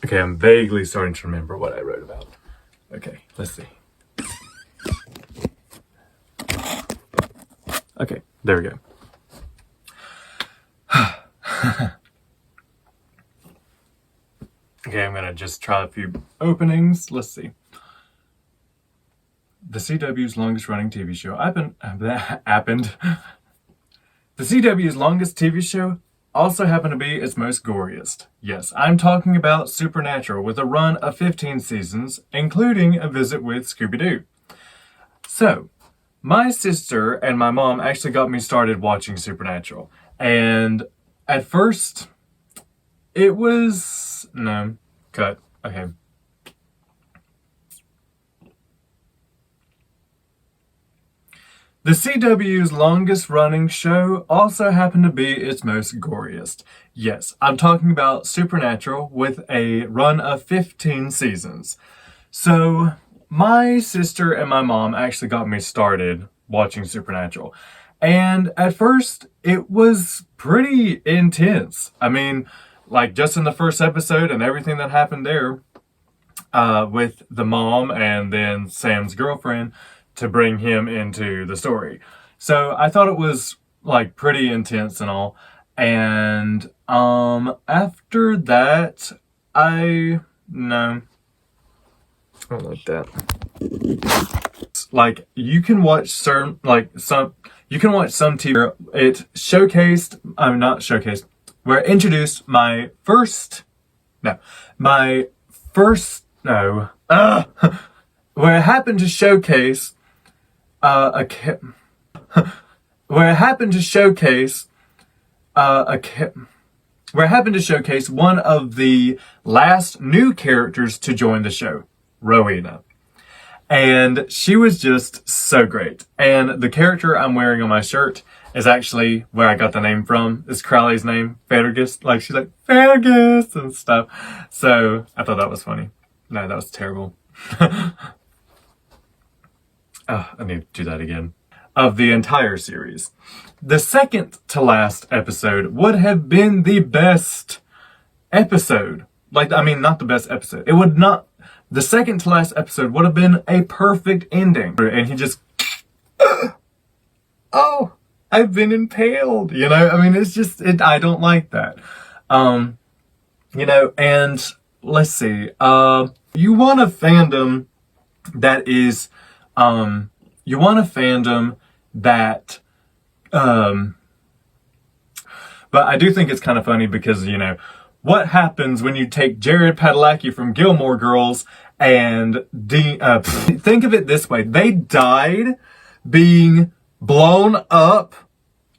Okay, I'm vaguely starting to remember what I wrote about. Okay, let's see. Okay, there we go. Okay, I'm gonna just try a few openings. Let's see. The CW's longest running TV show happened. The CW's longest TV show also happened to be its most goriest. Yes, I'm talking about Supernatural, with a run of 15 seasons, including a visit with Scooby-Doo. So, my sister and my mom actually got me started watching Supernatural. And at first, it was... No, cut. Okay. The CW's longest running show also happened to be its most goriest. Yes, I'm talking about Supernatural, with a run of 15 seasons. So, my sister and my mom actually got me started watching Supernatural. And at first, it was pretty intense. I mean, like just in the first episode and everything that happened there, with the mom and then Sam's girlfriend, to bring him into the story. So I thought it was like pretty intense and all. And after that, I don't like that. Like you can watch some TV. It showcased, where it introduced where it happened to showcase one of the last new characters to join the show, Rowena. And she was just so great. And the character I'm wearing on my shirt is actually where I got the name from. Is Crowley's name, Fergus. Like, she's like, Fergus and stuff. So I thought that was funny. No, that was terrible. I need to do that again. Of the entire series, the second to last episode would have been the best episode. Not the best episode. The second to last episode would have been a perfect ending. And he just, oh, I've been impaled. It's just, I don't like that. And let's see. You want a fandom that is, but I do think it's kind of funny because, what happens when you take Jared Padalecki from Gilmore Girls and think of it this way. They died being blown up.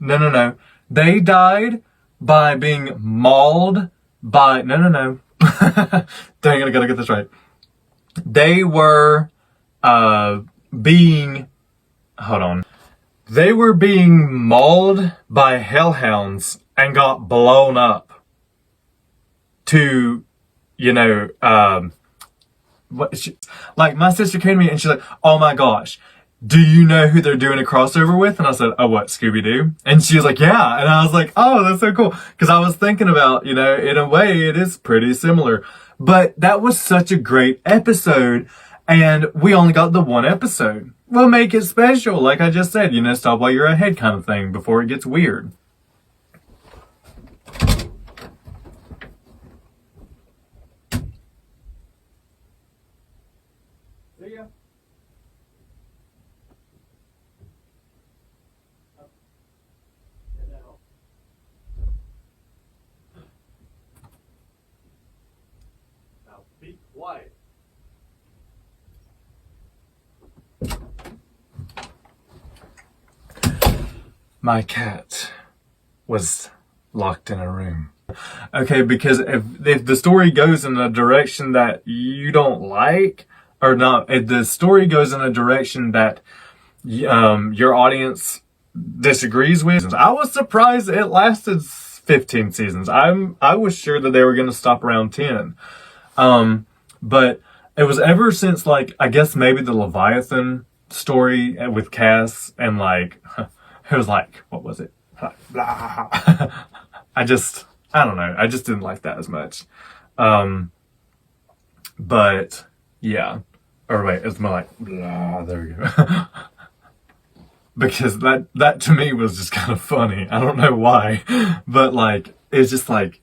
No. They died by being mauled by, no. Dang it, I gotta get this right. They were, They were being mauled by hellhounds and got blown up to, my sister came to me and she's like, oh my gosh, do you know who they're doing a crossover with? And I said, oh, what, Scooby-Doo? And she was like, yeah. And I was like, oh, that's so cool. Because I was thinking about, in a way, it is pretty similar. But that was such a great episode. And we only got the one episode. We'll make it special. Like I just said, stop while you're ahead kind of thing before it gets weird. See ya. Now be quiet. My cat was locked in a room. Okay, because if the story goes in a direction that you don't like, or not, if the story goes in a direction that your audience disagrees with, I was surprised it lasted 15 seasons. I was sure that they were going to stop around 10. But it was ever since, I guess maybe the Leviathan story with Cass and it was what was it? Blah. I don't know. I just didn't like that as much. But yeah. Or wait, it's more like blah, there we go. Because that to me was just kind of funny. I don't know why. But like it's just like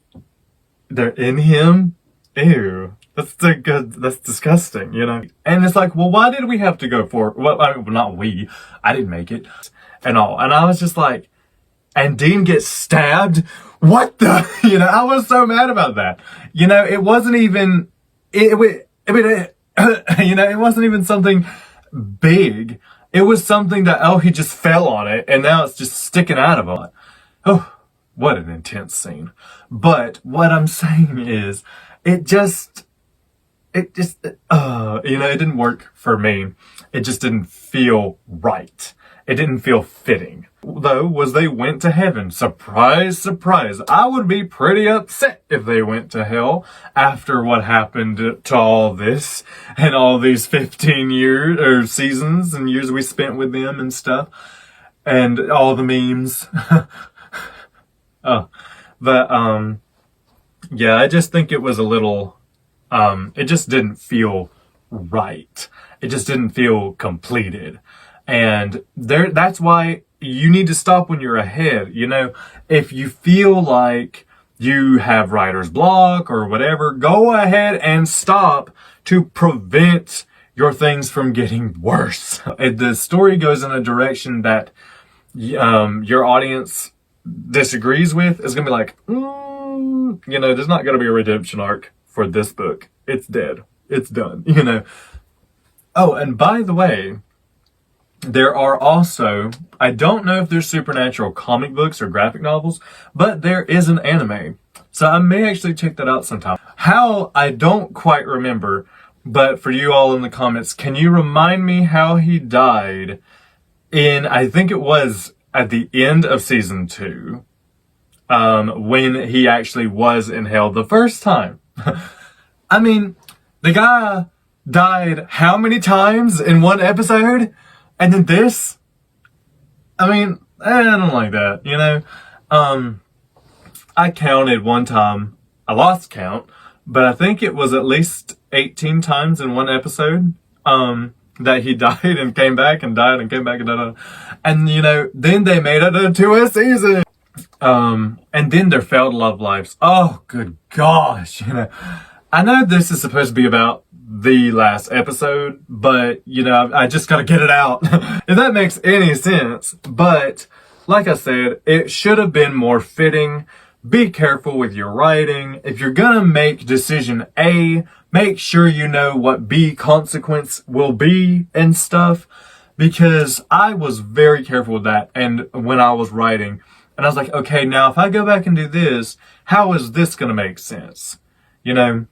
they're in him. Ew. That's disgusting, you know? And it's like, well, why did we have to go for, well, I mean, not we, I didn't make it, and all. And I was just like, and Dean gets stabbed? What the, you know, I was so mad about that. You know, it wasn't even, you know, it wasn't even something big. It was something that, oh, he just fell on it, and now it's just sticking out of him. Oh, what an intense scene. But what I'm saying is, it just, you know, it didn't work for me. It just didn't feel right. It didn't feel fitting. Though, was they went to heaven. Surprise, surprise. I would be pretty upset if they went to hell after what happened to all this and all these 15 years or seasons and years we spent with them and stuff. And all the memes. But, yeah, I just think it was a little, it just didn't feel right. It just didn't feel completed. And that's why you need to stop when you're ahead. You know, if you feel like you have writer's block or whatever, go ahead and stop to prevent your things from getting worse. If the story goes in a direction that your audience disagrees with, it's going to be like, you know, there's not going to be a redemption arc for this book. It's dead. It's done, you know. Oh, and by the way, there are also, I don't know if there's supernatural comic books or graphic novels, but there is an anime. So I may actually check that out sometime. How, I don't quite remember, but for you all in the comments, can you remind me how he died in, I think it was at the end of season 2, when he actually was in hell the first time. I mean, the guy died how many times in one episode? And then this? I mean, I don't like that, you know? I counted one time, I lost count, but I think it was at least 18 times in one episode, that he died and came back and died and came back and died. And, you know, then they made it into a season. And then their failed love lives. Oh, good gosh, you know. I know this is supposed to be about the last episode, but, you know, I just gotta get it out. If that makes any sense. But, like I said, it should have been more fitting. Be careful with your writing. If you're gonna make decision A, make sure you know what B consequence will be and stuff. Because I was very careful with that, and when I was writing, and I was like, okay, now if I go back and do this, how is this gonna make sense? You know?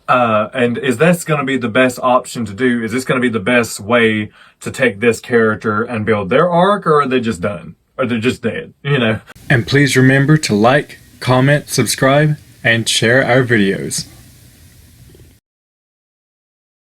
And is this going to be the best option to do? Is this going to be the best way to take this character and build their arc, or are they just done? Or they're just dead, you know? And please remember to like, comment, subscribe, and share our videos.